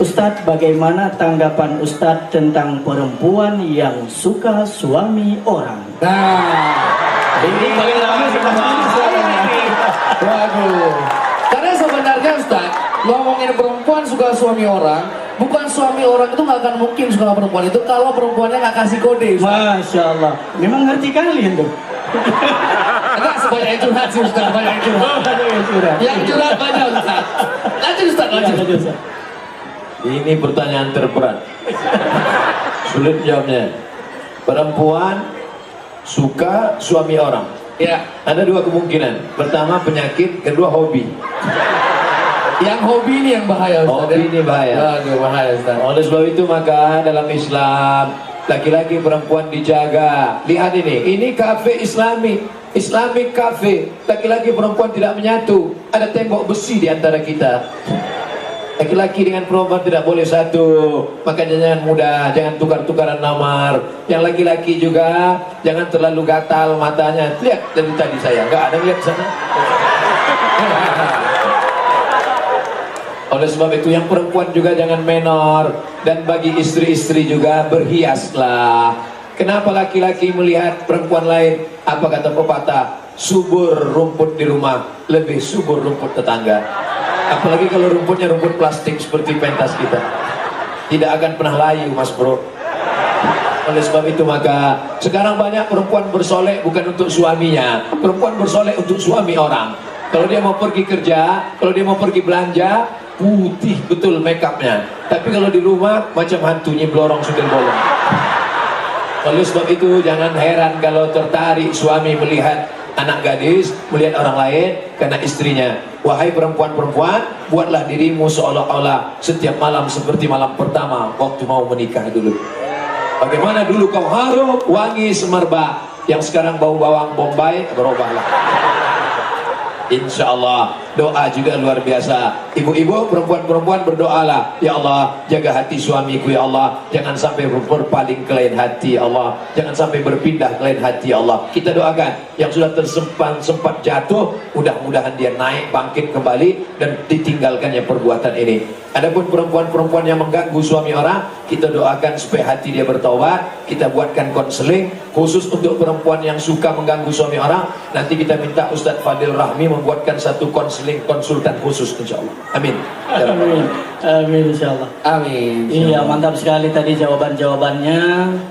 Ustadz, bagaimana tanggapan Ustadz tentang perempuan yang suka suami orang? Nah, ini paling lama waduh. Karena sebenarnya Ustaz, ngomongin perempuan suka suami orang, bukan suami orang itu nggak akan mungkin suka sama perempuan itu kalau perempuannya nggak kasih kode, Ustaz. Masya Allah, memang ngerti kalian tuh. Enggak sebanyak itu sih Ustaz, banyak itu. Yang curhat banyak Ustaz. Lanjut Ustaz, lanjut. Ustaz. Ini pertanyaan terberat. Sulit jawabnya. Perempuan suka suami orang. Ya, Ada dua kemungkinan. Pertama penyakit, kedua hobi. yang hobi ini yang bahaya Ustaz. Hobi ini bahaya. Aduh, bahaya Ustaz. Oleh sebab itu maka dalam Islam laki-laki perempuan dijaga. Lihat ini kafe Islami, Islamic cafe. Laki-laki perempuan tidak menyatu. Ada tembok besi di antara kita. Laki-laki dengan perempuan tidak boleh satu. Makanya jangan mudah, jangan tukar-tukaran nomor. Yang laki-laki juga jangan terlalu gatal matanya. Lihat dari tadi saya, nggak ada lihat sana. Oleh sebab itu yang perempuan juga jangan menor. Dan bagi istri-istri juga berhiaslah. Kenapa laki-laki melihat perempuan lain? Apa kata pepatah? Subur rumput di rumah, lebih subur rumput tetangga. Apalagi kalau rumputnya rumput plastik seperti pentas kita, tidak akan pernah layu mas bro. Oleh sebab itu maka sekarang banyak perempuan bersolek bukan untuk suaminya, perempuan bersolek untuk suami orang. Kalau dia mau pergi kerja, kalau dia mau pergi belanja, putih betul make upnya. Tapi kalau di rumah macam hantunya blorong sudah bolong. Oleh sebab itu jangan heran kalau tertarik suami melihat anak gadis, melihat orang lain karena istrinya. Wahai perempuan-perempuan, buatlah dirimu seolah-olah setiap malam seperti malam pertama waktu mau menikah dulu. Bagaimana dulu kau harum, wangi, semerbak, yang sekarang bau bawang bombay, berubahlah. Insya Allah doa juga luar biasa. Ibu-ibu, perempuan-perempuan berdoalah. Ya Allah, jaga hati suamiku ya Allah. Jangan sampai berpaling ke lain hati ya Allah. Jangan sampai berpindah ke lain hati ya Allah. Kita doakan yang sudah sempat jatuh, mudah-mudahan dia naik, bangkit kembali dan ditinggalkannya perbuatan ini. Adapun perempuan-perempuan yang mengganggu suami orang, kita doakan supaya hati dia bertaubat. Kita buatkan konseling khusus untuk perempuan yang suka mengganggu suami orang. Nanti kita minta Ustadz Fadil Rahmi membuatkan satu konseling konsultan khusus insyaallah. Amin. Amin. Amin insyaallah. Amin. Iya, mantap sekali tadi jawaban-jawabannya.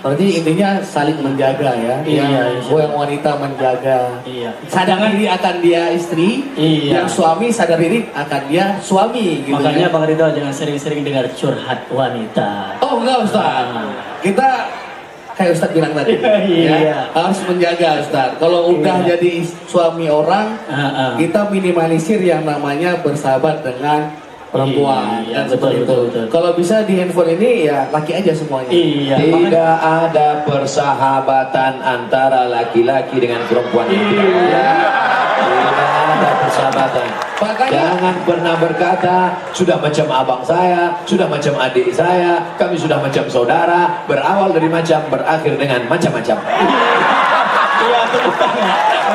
Berarti intinya saling menjaga ya. Iya, Yang yang wanita menjaga. Iya. Sadar diri akan dia istri. Iya. Yang suami sadar diri akan dia suami. Gitu Makanya ya. Bang Ridho jangan sering-sering dengar curhat wanita. Oh enggak Ustaz. Kita kayak Ustaz bilang tadi. Iya. Ya, harus menjaga Ustaz. Kalau udah Iya. jadi suami orang, kita minimalisir yang namanya bersahabat dengan perempuan. Iya, Dan seperti betul, itu. betul. Kalau bisa di handphone ini ya laki aja semuanya. Iya. Tidak ada persahabatan antara laki-laki dengan perempuan. Iya. Tidak ada persahabatan. Makanya Jangan pernah berkata sudah macam abang saya, sudah macam adik saya, kami sudah macam saudara. Berawal dari macam, berakhir dengan macam-macam. Iya,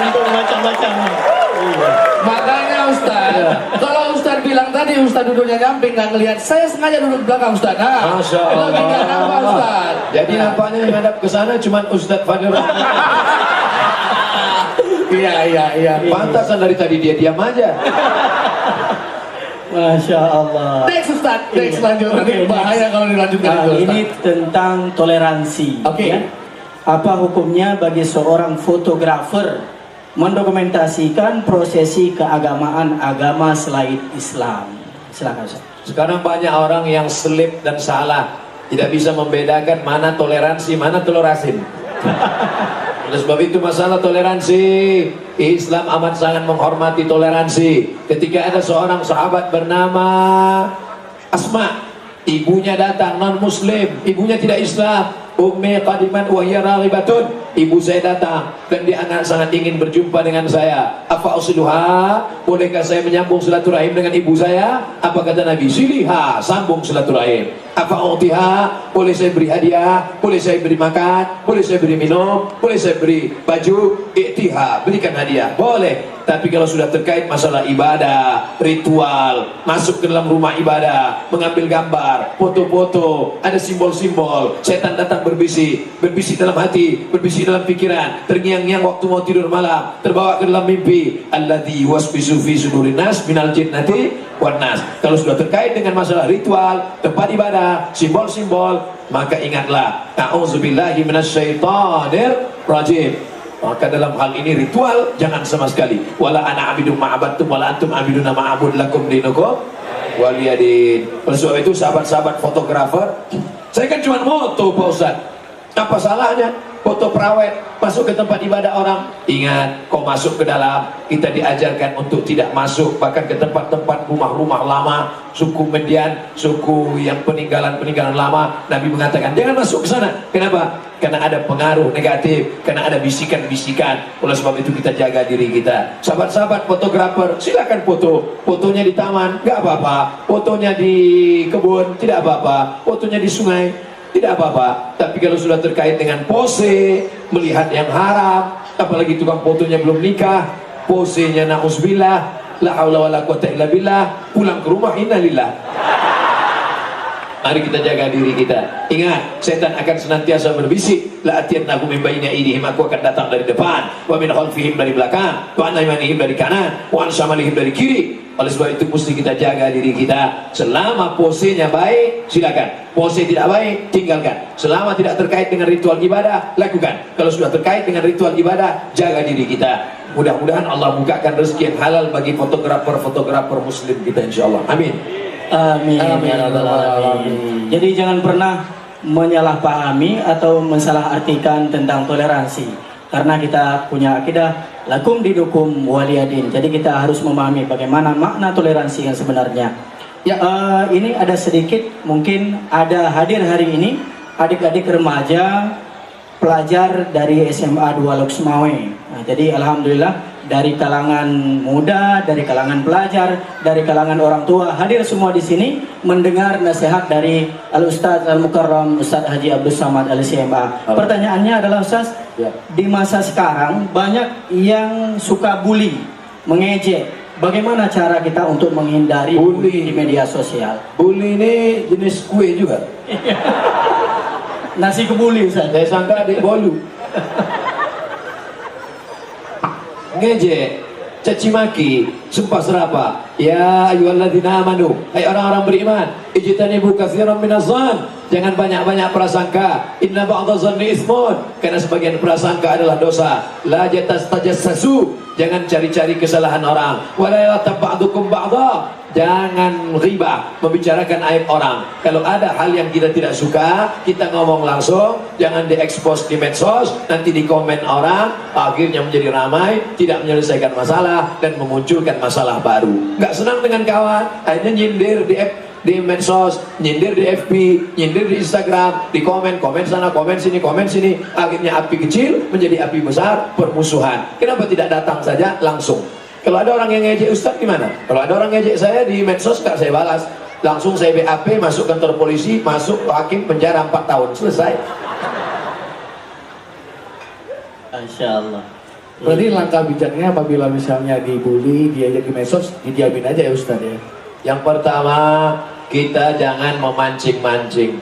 untuk macam-macam. Iya. makanya Ustaz, kalau Ustaz bilang tadi Ustaz duduknya nyamping nggak ngelihat, saya sengaja duduk di belakang Ustaz. Nah, Masya itu Allah. bikin apa Ustaz? Jadi nampaknya yang hadap ke sana cuma Ustadz Fadil Rahmi. Iya. Pantasan dari tadi dia diam aja. Masya Allah. Next Ustaz, next Iya. lanjut. Nanti Oke, bahaya next. kalau dilanjutkan Nah, itu, Ustaz. ini tentang toleransi. Oke. Ya. Apa hukumnya bagi seorang fotografer mendokumentasikan prosesi keagamaan agama selain Islam? Silakan Ustaz. Sekarang banyak orang yang selip dan salah, tidak bisa membedakan mana toleransi, mana tolerasin. Oleh sebab itu masalah toleransi, Islam amat sangat menghormati toleransi. Ketika ada seorang sahabat bernama Asma, ibunya datang non muslim, ibunya tidak Islam, ummi qadiman wa hiya raghibatun, ibu saya datang dan dia sangat ingin berjumpa dengan saya. Afa usiluha, bolehkah saya menyambung silaturahim dengan ibu saya? Apa kata Nabi? Siliha, sambung silaturahim. Apa utiha, boleh saya beri hadiah, boleh saya beri makan, boleh saya beri minum, boleh saya beri baju. Iktiha, berikan hadiah, boleh. Tapi kalau sudah terkait masalah ibadah, ritual, masuk ke dalam rumah ibadah, mengambil gambar, foto-foto, ada simbol-simbol, setan datang berbisik dalam hati, berbisik dalam pikiran, terngiang-ngiang waktu mau tidur malam, terbawa ke dalam mimpi. Alladzi wasbisu fi sudurin nas minal jinnati wan nas. Kalau sudah terkait dengan masalah ritual, tempat ibadah, simbol-simbol, maka ingatlah, a'udzubillahi minasyaitonir rajim. Maka dalam hal ini ritual jangan sama sekali. Wala ana abidum ma'abattum wala antum abiduna ma'abud lakum dinukum waliyadin. Oleh sebab itu sahabat-sahabat fotografer, saya kan cuma moto Pak Ustaz. Apa salahnya foto perawat masuk ke tempat ibadah orang? Ingat, kau masuk ke dalam, kita diajarkan untuk tidak masuk bahkan ke tempat-tempat rumah-rumah lama, suku Median, suku yang peninggalan lama. Nabi mengatakan jangan masuk ke sana. Kenapa? Karena ada pengaruh negatif, karena ada bisikan-bisikan. Oleh sebab itu kita jaga diri kita. Sahabat-sahabat fotografer, silakan foto. Fotonya di taman, nggak apa-apa. Fotonya di kebun, tidak apa-apa. Fotonya di sungai, tidak apa-apa. Tapi kalau sudah terkait dengan pose, melihat yang haram, apalagi tukang fotonya belum nikah, posenya na'udzubillah, la haula wala quwata illa billah, pulang ke rumah innalillah. Mari kita jaga diri kita. Ingat, setan akan senantiasa berbisik, la atiyannahum min baini aydihim, aku akan datang dari depan, wa min khalfihim, dari belakang, wa an aymanihim, dari kanan, wa an syamalihim, dari kiri. Oleh sebab itu mesti kita jaga diri kita. Selama posenya baik, silakan. Pose tidak baik, tinggalkan. Selama tidak terkait dengan ritual ibadah, lakukan. Kalau sudah terkait dengan ritual ibadah, jaga diri kita. Mudah-mudahan Allah bukakan rezeki yang halal bagi fotografer-fotografer muslim kita, insyaallah. Amin. Amin. Amin. Ya Rabbal Alamin. Jadi jangan pernah menyalahpahami atau mensalahartikan tentang toleransi, karena kita punya akidah lakum dinukum waliyadin. Jadi kita harus memahami bagaimana makna toleransi yang sebenarnya. Ya, ini ada sedikit, mungkin ada hadir hari ini adik-adik remaja pelajar dari SMA 2 Loksmawe. Nah, jadi alhamdulillah dari kalangan muda, dari kalangan pelajar, dari kalangan orang tua hadir semua di sini mendengar nasihat dari Al-Ustaz Al-Mukarram Ustaz Haji Abdul Samad Al-CMA. Pertanyaannya adalah Ustaz, di masa sekarang banyak yang suka bully, mengejek. Bagaimana cara kita untuk menghindari bully di media sosial? Bully ini jenis kue juga. Nasi kebuli Ustaz. Saya sangka adik bolu. Ngejek, caci maki, sumpah serapa. Ya ayyuhalladzina amanu, hai orang-orang beriman, ijtanibu katsiran minadh-dhann, jangan banyak-banyak prasangka. Inna ba'dadh-dhanni itsmun, karena sebagian prasangka adalah dosa. La tajassasu, jangan cari-cari kesalahan orang. Wala yaghtab ba'dukum ba'dha, jangan ghibah, membicarakan aib orang. Kalau ada hal yang kita tidak suka, kita ngomong langsung, jangan diekspos di medsos, nanti di komen orang, akhirnya menjadi ramai, tidak menyelesaikan masalah dan memunculkan masalah baru. Nggak senang dengan kawan, akhirnya nyindir di medsos, nyindir di FB, nyindir di Instagram, di komen sana, komen sini, akhirnya api kecil menjadi api besar, permusuhan. Kenapa tidak datang saja langsung? Kalau ada orang yang ngejek Ustaz gimana? Kalau ada orang ngejek saya di medsos, nggak saya balas, langsung saya BAP, masuk kantor polisi, masuk hakim, penjara 4 tahun, selesai. Masya Allah. Berarti langkah bijaknya apabila misalnya dibully, diajak di medsos, didiamin aja ya Ustaz ya. Yang pertama, kita jangan memancing-mancing.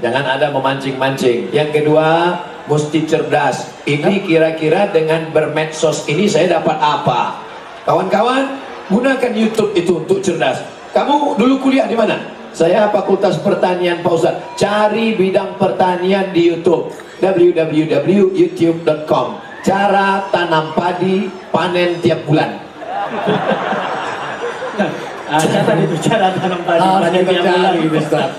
Jangan ada memancing-mancing. Yang kedua, mesti cerdas. Ini kira-kira dengan bermedsos ini saya dapat apa? Kawan-kawan, gunakan YouTube itu untuk cerdas. Kamu dulu kuliah di mana? Saya Fakultas Pertanian Pak Ustaz. Cari bidang pertanian di YouTube. www.youtube.com. Cara tanam padi, panen tiap bulan. Catat itu cara tanam padi, panen tiap bulan. Ustaz.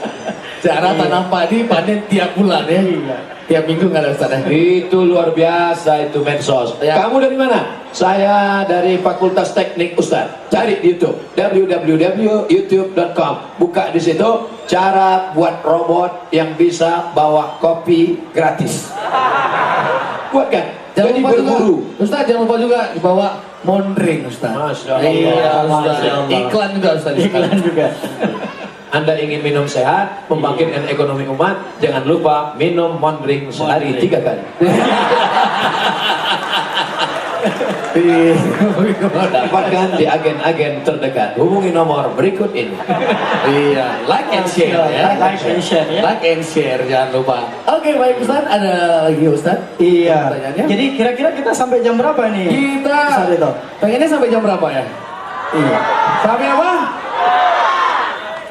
Cara tanam padi, panen tiap bulan ya. Tiap minggu nggak ada Ustaz ya? Itu luar biasa itu medsos. Ya. Kamu dari mana? Saya dari Fakultas Teknik Ustaz. Cari di YouTube www.youtube.com. Buka di situ cara buat robot yang bisa bawa kopi gratis. Kuat kan? Jangan Jadi lupa berburu. juga, Ustaz, jangan lupa juga dibawa mondring, Ustaz. Masya Allah. Iya, Ustaz. Masya Allah. Iklan juga, Ustaz. Iklan juga. Anda ingin minum sehat, membangkitkan ekonomi umat, jangan lupa minum mondring sehari Mondring. 3 kali. Dapatkan di agen-agen terdekat. Hubungi nomor berikut ini. Iya, like and share ya. Like and share ya. Like and share, jangan lupa. Oke, baik Ustaz, ada lagi Ustaz? Iya. Pertanyaannya? Jadi kira-kira kita sampai jam berapa nih? Kita Ustaz itu. pengennya sampai jam berapa ya? Iya. Sampai apa?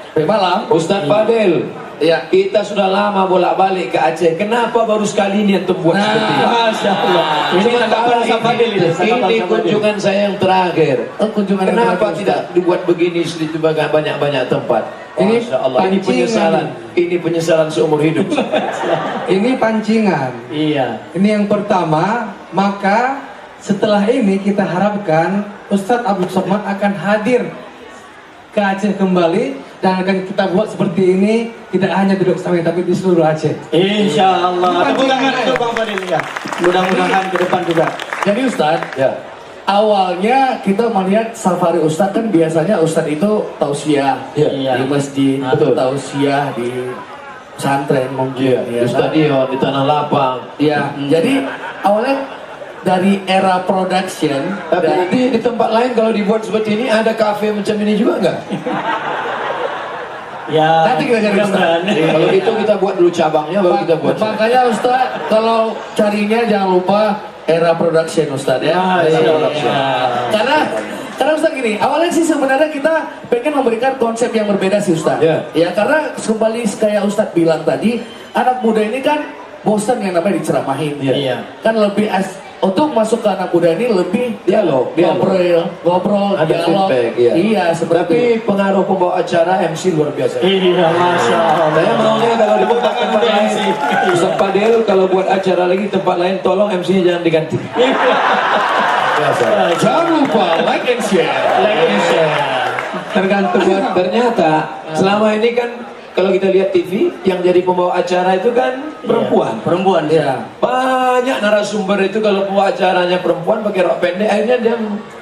Sampai malam. Ustadz Fadil, Iya. kita sudah lama bolak-balik ke Aceh. Kenapa baru sekali ini antum buat Nah, seperti ini? Masya Allah. Ini Sementara tanggapan Ustaz Fadil ini. Tanggapan ini Ustaz Fadil. kunjungan saya yang terakhir. Oh, kunjungan yang Kenapa terakhir, tidak dibuat begini di banyak-banyak tempat? Ini Masya Allah, ini pancingan. penyesalan. Ini penyesalan seumur hidup. Ini pancingan. Iya. Ini yang pertama, maka setelah ini kita harapkan Ustadz Abdul Somad akan hadir ke Aceh kembali dan akan kita buat seperti ini tidak hanya di Lok Sawi tapi di seluruh Aceh. Insya Allah. Tepuk tangan Pancingan. untuk Bang Fadil ya. Mudah-mudahan ke depan juga. Jadi Ustaz, Ya. awalnya kita melihat safari Ustadz kan biasanya Ustadz itu tausiah Iya. di masjid, Betul. tausiah di pesantren mungkin. Di stadion, di tanah lapang. Ya, jadi awalnya dari era production Tapi dan nanti di tempat lain kalau dibuat seperti ini ada kafe macam ini juga nggak? Ya. Nanti kita cari mudah-mudahan. Ustaz. Kalau gitu kita buat dulu cabangnya baru kita buat. makanya Ustadz kalau carinya jangan lupa era production Ustadz ya. Masya Era Allah. production. Karena Ustadz gini, awalnya sih sebenarnya kita pengen memberikan konsep yang berbeda sih Ustadz. Ya. Ya karena kembali kayak Ustadz bilang tadi, anak muda ini kan bosan yang namanya diceramahin. Iya. Kan lebih untuk masuk ke anak muda ini lebih Dialog. ngobrol, Ada dialog. feedback, iya. Iya, seperti Tapi pengaruh pembawa acara MC luar biasa. Iya, Masya Allah. Saya maunya kalau di Tepuk tempat tangan untuk lain, MC. Ustaz Fadil kalau buat acara lagi tempat lain tolong MC-nya jangan diganti. Biasa. jangan lupa like and share. Like and share. Tergantung ternyata selama ini kan kalau kita lihat TV yang jadi pembawa acara itu kan perempuan. Iya, perempuan. Iya. Banyak narasumber itu kalau pembawa acaranya perempuan pakai rok pendek akhirnya dia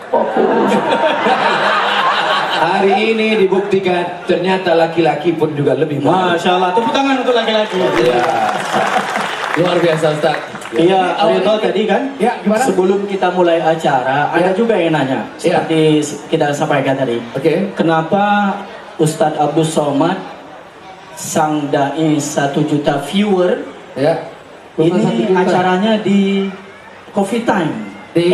fokus. Hari ini dibuktikan ternyata laki-laki pun juga lebih baik. Masya Allah. Tepuk tangan untuk laki-laki. Ya. Luar biasa Ustaz. Iya, Awalnya Rito tadi kan, Ya, gimana? sebelum kita mulai acara, ada juga yang nanya, Ya. seperti kita sampaikan tadi. Oke. Kenapa Ustadz Abdul Somad, sang dai 1 juta viewer, Ya. ini acaranya di Coffee Time, di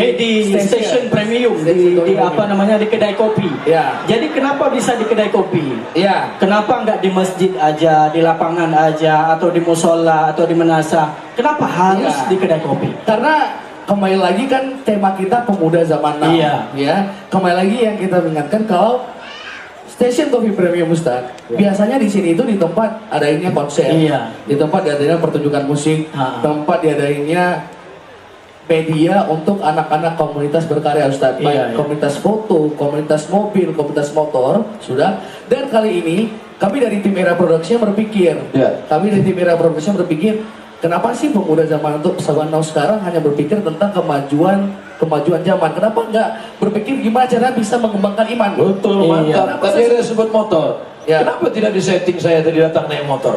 station premium, di apa namanya, di kedai kopi. Ya. Jadi kenapa bisa di kedai kopi? Ya. Kenapa nggak di masjid aja, di lapangan aja, atau di musola, atau di menasa? Kenapa harus Iya. di kedai kopi? Karena kembali lagi kan tema kita pemuda zaman now. Iya. Ya. Kembali lagi yang kita ingatkan kalau Station Coffee Premium Ustaz, biasanya di sini itu di tempat adanya konser, Iya. di tempat diadainnya pertunjukan musik, Ha. tempat diadainnya media untuk anak-anak komunitas berkarya Ustaz, Iya, baik iya. komunitas foto, komunitas mobil, komunitas motor, sudah. Dan kali ini kami dari tim Era Production berpikir, Iya. kami dari tim Era Production berpikir, kenapa sih pemuda zaman untuk zaman now sekarang hanya berpikir tentang kemajuan zaman? Kenapa nggak berpikir gimana cara bisa mengembangkan iman? Betul, Iya. mantap. Tadi ada sebut motor. Ya. Kenapa tidak disetting saya tadi datang naik motor?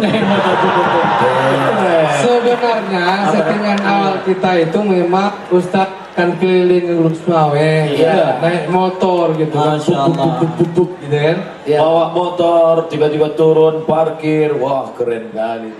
Sebenarnya settingan awal kita itu memang Ustadz kan keliling Lusmawe, Iya. naik motor gitu kan, Masya Allah. buk, gitu kan. Ya. Bawa motor, tiba-tiba turun, parkir. Wah, keren kali.